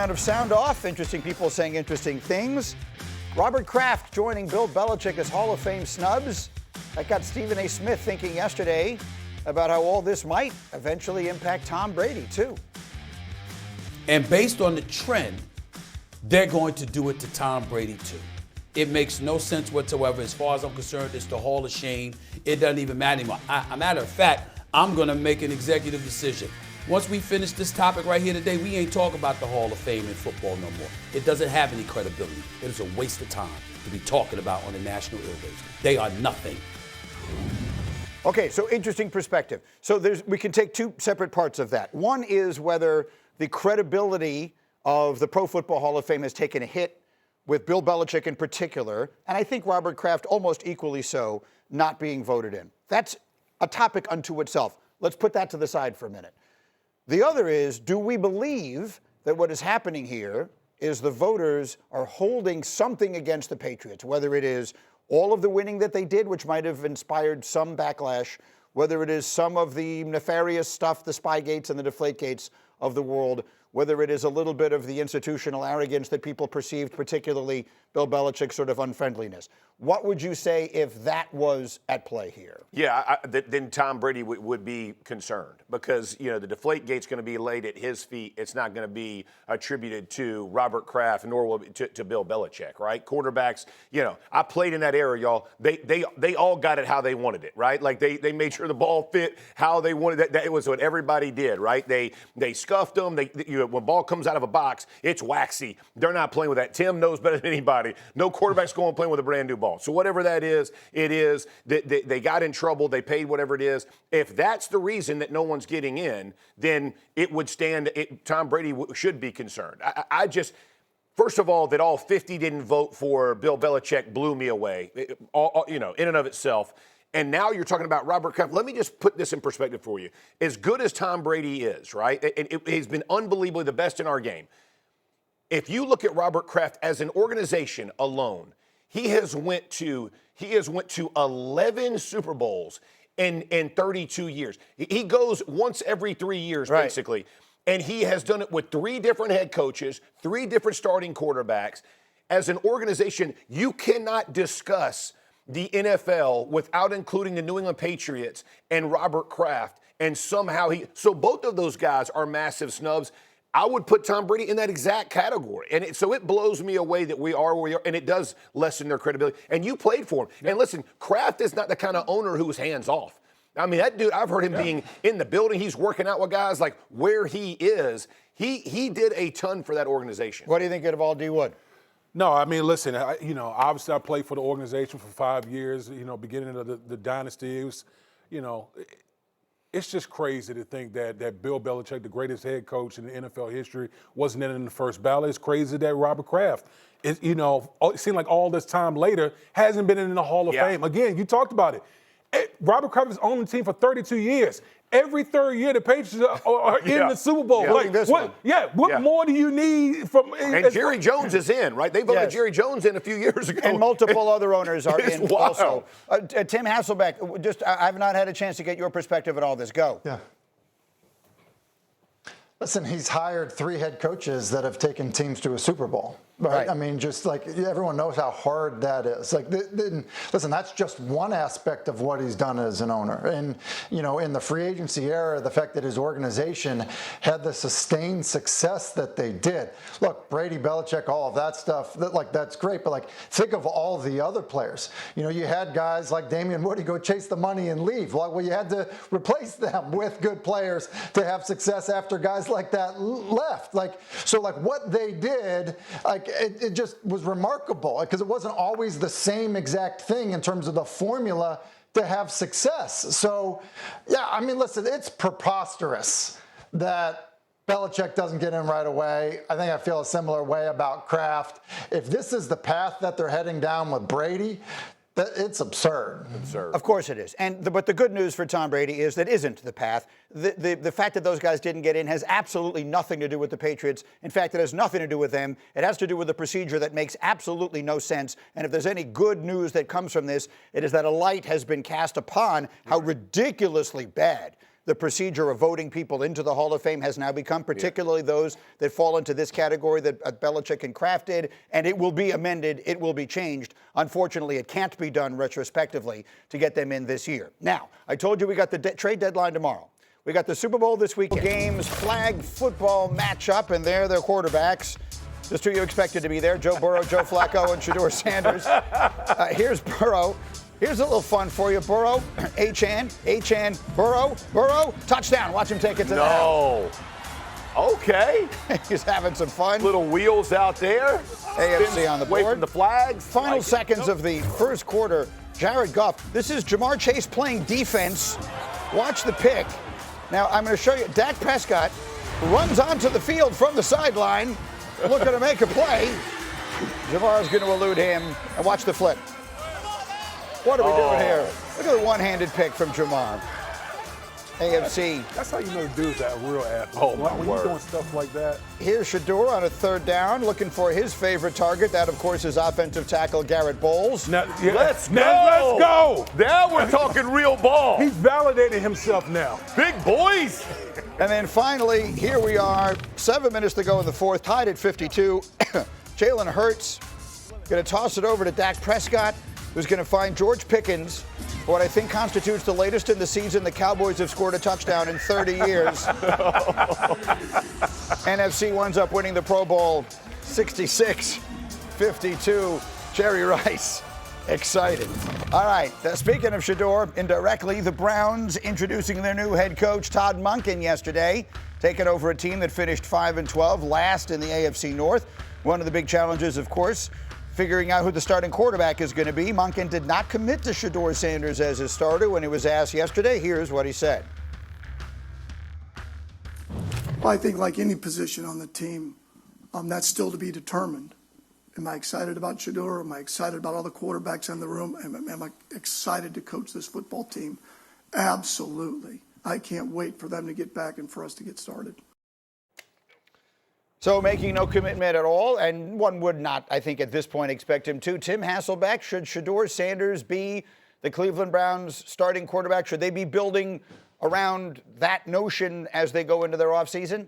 round of sound off. Interesting people saying interesting things. Robert Kraft joining Bill Belichick as Hall of Fame snubs. That got Stephen A. Smith thinking yesterday about how all this might eventually impact Tom Brady, too. And based on the trend, they're going to do it to Tom Brady, too. It makes no sense whatsoever. As far as I'm concerned, it's the Hall of Shame. It doesn't even matter anymore. A matter of fact, I'm going to make an executive decision. Once we finish this topic right here today, we ain't talking about the Hall of Fame in football no more. It doesn't have any credibility. It is a waste of time to be talking about on the national airwaves. They are nothing. Okay, so interesting perspective. So we can take two separate parts of that. One is whether the credibility of the Pro Football Hall of Fame has taken a hit with Bill Belichick in particular, and I think Robert Kraft almost equally so, not being voted in. That's a topic unto itself. Let's put that to the side for a minute. The other is, do we believe that what is happening here is the voters are holding something against the Patriots, whether it is all of the winning that they did, which might have inspired some backlash, whether it is some of the nefarious stuff, the Spygates and the Deflategates of the world, whether it is a little bit of the institutional arrogance that people perceived, particularly Bill Belichick's sort of unfriendliness. What would you say if that was at play here? Yeah, then Tom Brady would be concerned because, the Deflategate's going to be laid at his feet. It's not going to be attributed to Robert Kraft nor will to Bill Belichick, right? Quarterbacks, I played in that era, y'all. They all got it how they wanted it, right? Like they made sure the ball fit how they wanted it. That was what everybody did, right? They scuffed them. When ball comes out of a box, it's waxy. They're not playing with that. Tim knows better than anybody. No quarterback's going playing with a brand new ball. So whatever that is, it is. They got in trouble. They paid whatever it is. If that's the reason that no one's getting in, then it would stand. Tom Brady should be concerned. I just, first of all, that all 50 didn't vote for Bill Belichick blew me away. In and of itself. And now you're talking about Robert Kraft. Let me just put this in perspective for you. As good as Tom Brady is, right? He's been unbelievably the best in our game. If you look at Robert Kraft as an organization alone, he has went to 11 Super Bowls in 32 years. He goes once every 3 years, right, basically. And he has done it with 3 different head coaches, 3 different starting quarterbacks. As an organization, you cannot discuss the NFL without including the New England Patriots and Robert Kraft. And somehow so both of those guys are massive snubs. I would put Tom Brady in that exact category. And so it blows me away that we are where we are, and it does lessen their credibility. And you played for him. Yep. And listen, Kraft is not the kind of owner who's hands off. I mean, that dude, I've heard him being in the building. He's working out with guys like where he is. He did a ton for that organization. What do you think of all D. Wood? No, I mean, listen, obviously I played for the organization for 5 years, beginning of the dynasty. It was, it's just crazy to think that Bill Belichick, the greatest head coach in the NFL history, wasn't in the first ballot. It's crazy that Robert Kraft, it seemed like all this time later, hasn't been in the Hall of Fame. Again, you talked about it. Robert Kraft has owned the team for 32 years. Every third year, the Patriots are in the Super Bowl. Yeah. What more do you need from? And Jerry Jones is in, right? They voted Jerry Jones in a few years ago. And multiple other owners are in wild. also. Tim Hasselbeck, I've not had a chance to get your perspective on all this. Go. Yeah. Listen, he's hired 3 head coaches that have taken teams to a Super Bowl. Right? I mean, just like everyone knows how hard that is. Like, listen, that's just one aspect of what he's done as an owner. And, in the free agency era, the fact that his organization had the sustained success that they did. Look, Brady, Belichick, all of that stuff, that's great. But, think of all the other players. You had guys like Damien Woody go chase the money and leave. Well, you had to replace them with good players to have success after guys like that left. What they did, it just was remarkable because it wasn't always the same exact thing in terms of the formula to have success. So, listen, it's preposterous that Belichick doesn't get in right away. I think I feel a similar way about Kraft. If this is the path that they're heading down with Brady, it's absurd. Of course it is. But the good news for Tom Brady is that isn't the path. The fact that those guys didn't get in has absolutely nothing to do with the Patriots. In fact, it has nothing to do with them. It has to do with a procedure that makes absolutely no sense. And if there's any good news that comes from this, it is that a light has been cast upon how ridiculously bad the procedure of voting people into the Hall of Fame has now become, particularly those that fall into this category that Belichick and Kraft did, and it will be amended, it will be changed. Unfortunately, it can't be done retrospectively to get them in this year. Now, I told you we got the trade deadline tomorrow. We got the Super Bowl this weekend. Games, flag football matchup, and they're their quarterbacks. Just who you expected to be there, Joe Burrow, Joe Flacco, and Shedeur Sanders. Here's Burrow. Here's a little fun for you. Burrow, Achane, Burrow, touchdown. Watch him take it to the house. Okay. He's having some fun. Little wheels out there. AFC on the board. Waving the flags. Final seconds of the first quarter. Jared Goff. This is Jamar Chase playing defense. Watch the pick. Now, I'm going to show you. Dak Prescott runs onto the field from the sideline, looking to make a play. Jamar's going to elude him. And watch the flip. What are we doing here? Look at the one-handed pick from Jamar. AFC. That's how you know dudes that real athletes. Oh, my when word. you're doing stuff like that. Here's Shedeur on a third down, looking for his favorite target. That, of course, is offensive tackle Garrett Bowles. Let's go. Let's go. Now we're talking real ball. He's validated himself now. Big boys. And then finally, here we are, 7 minutes to go in the fourth, tied at 52. Jalen Hurts going to toss it over to Dak Prescott, who's going to find George Pickens, for what I think constitutes the latest in the season the Cowboys have scored a touchdown in 30 years. NFC winds up winning the Pro Bowl 66-52. Jerry Rice, excited. All right, speaking of Shedeur, indirectly, the Browns introducing their new head coach, Todd Monken, yesterday, taking over a team that finished 5-12, last in the AFC North. One of the big challenges, of course, figuring out who the starting quarterback is going to be. Monken did not commit to Shedeur Sanders as his starter when he was asked yesterday. Here's what he said. Well, I think like any position on the team, that's still to be determined. Am I excited about Shedeur? Am I excited about all the quarterbacks in the room? Am I excited to coach this football team? Absolutely. I can't wait for them to get back and for us to get started. So making no commitment at all, and one would not, I think, at this point expect him to. Tim Hasselbeck, should Shedeur Sanders be the Cleveland Browns starting quarterback? Should they be building around that notion as they go into their offseason?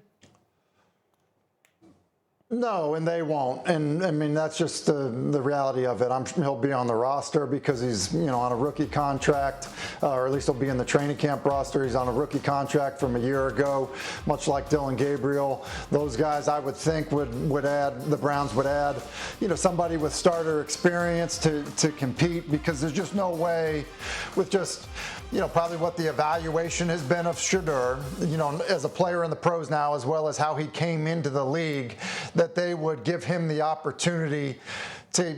No, and they won't. And I mean, that's just the reality of it. He'll be on the roster because he's, on a rookie contract, or at least he'll be in the training camp roster. He's on a rookie contract from a year ago, much like Dylan Gabriel. Those guys, I would think, would add, the Browns would add, somebody with starter experience to compete, because there's just no way with just, probably what the evaluation has been of Shedeur, as a player in the pros now, as well as how he came into the league, that they would give him the opportunity to,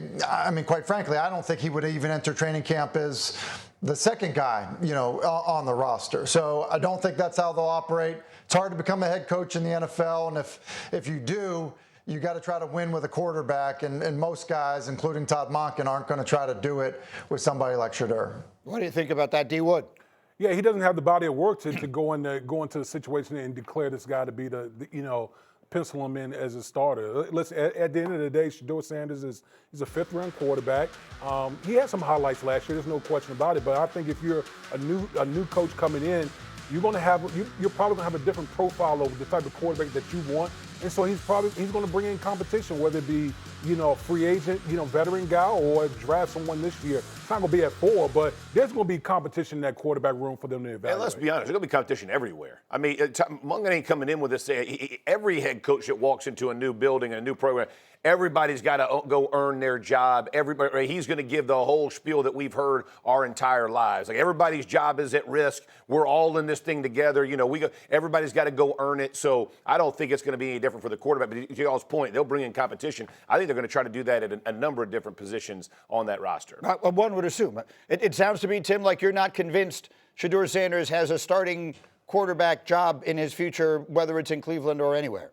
quite frankly, I don't think he would even enter training camp as the second guy, on the roster. So I don't think that's how they'll operate. It's hard to become a head coach in the NFL, and if you do, you got to try to win with a quarterback, and most guys, including Todd Monken, aren't going to try to do it with somebody like Shedeur. What do you think about that, D. Wood? Yeah, he doesn't have the body of work to go into the situation and declare this guy to be the pencil him in as a starter. Listen, at the end of the day, Shedeur Sanders he's a fifth-round quarterback. He had some highlights last year. There's no question about it. But I think if you're a new coach coming in, you're probably going to have a different profile of the type of quarterback that you want. And so he's going to bring in competition, whether it be, a free agent, veteran guy, or draft someone this year. It's not going to be at 4, but there's going to be competition in that quarterback room for them to evaluate. And let's be honest, there's going to be competition everywhere. Monken ain't coming in with this. Every head coach that walks into a new building, a new program, everybody's got to go earn their job. He's going to give the whole spiel that we've heard our entire lives. Like, everybody's job is at risk. We're all in this thing together. Everybody's got to go earn it. So I don't think it's going to be any different for the quarterback. But to y'all's point, they'll bring in competition. I think they're going to try to do that at a number of different positions on that roster. One would assume. It sounds to me, Tim, like you're not convinced Shedeur Sanders has a starting quarterback job in his future, whether it's in Cleveland or anywhere.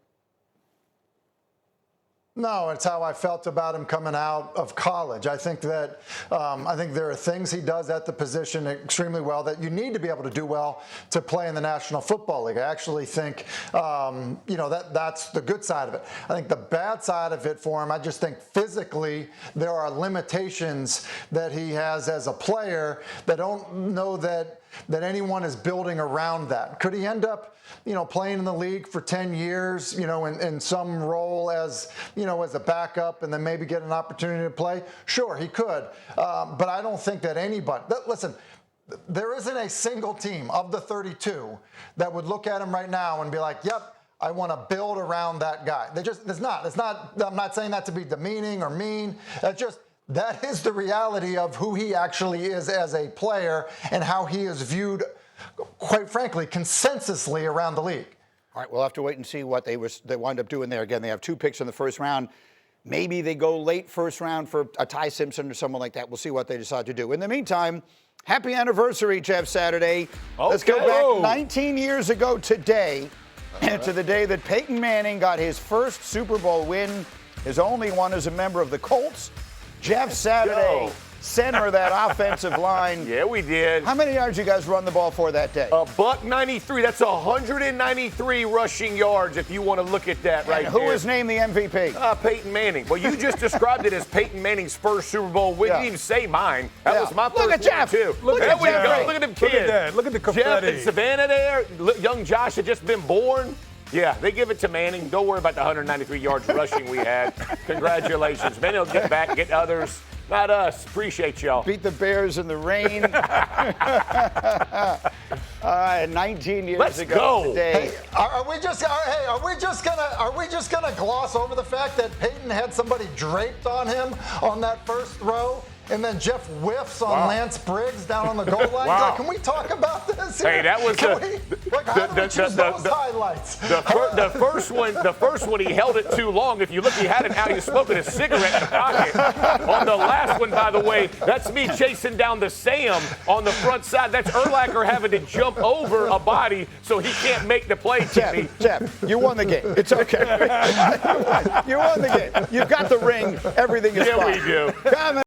No, it's how I felt about him coming out of college. I think that there are things he does at the position extremely well that you need to be able to do well to play in the National Football League. I actually think, that's the good side of it. I think the bad side of it for him, I just think physically there are limitations that he has as a player that don't know that that anyone is building around that. Could he end up, playing in the league for 10 years, in some role as a backup and then maybe get an opportunity to play? Sure, he could. But I don't think that anybody, listen, there isn't a single team of the 32 that would look at him right now and be like, yep, I want to build around that guy. There's not, I'm not saying that to be demeaning or mean. That is the reality of who he actually is as a player and how he is viewed, quite frankly, consensusly around the league. All right, we'll have to wait and see what they wind up doing there. Again, they have 2 picks in the first round. Maybe they go late first round for a Ty Simpson or someone like that. We'll see what they decide to do. In the meantime, happy anniversary, Jeff Saturday. Okay. Let's go back 19 years ago today, to the day that Peyton Manning got his first Super Bowl win, his only one as a member of the Colts. Jeff Saturday, center of that offensive line. Yeah, we did. How many yards you guys run the ball for that day? $193. That's 193 rushing yards if you want to look at that right And who there. was named the MVP? Peyton Manning. Well, you just described it as Peyton Manning's first Super Bowl win. Yeah. You didn't even say mine. That was my first Look at one, Jeff. too. Look there at we Jeff. go. Look at them kids. Look at that. Look at the confetti. Jeff and Savannah there. Young Josh had just been born. Yeah, they give it to Manning. Don't worry about the 193 yards rushing we had. Congratulations. Manning will get back, get others. Not us. Appreciate y'all. Beat the Bears in the rain. 19 years Let's ago go. today. Hey, are we just gonna gloss over the fact that Peyton had somebody draped on him on that first throw? And then Jeff whiffs on Lance Briggs down on the goal line. Wow. Like, can we talk about this here? Hey, that was how do we choose those highlights? The first one, he held it too long. If you look, he had it out. He was smoking a cigarette in the pocket. On the last one, by the way, that's me chasing down the Sam on the front side. That's Urlacher having to jump over a body so he can't make the play. Jeff, you won the game. It's okay. You won the game. You've got the ring. Everything is fine. Yeah, we do. Comment.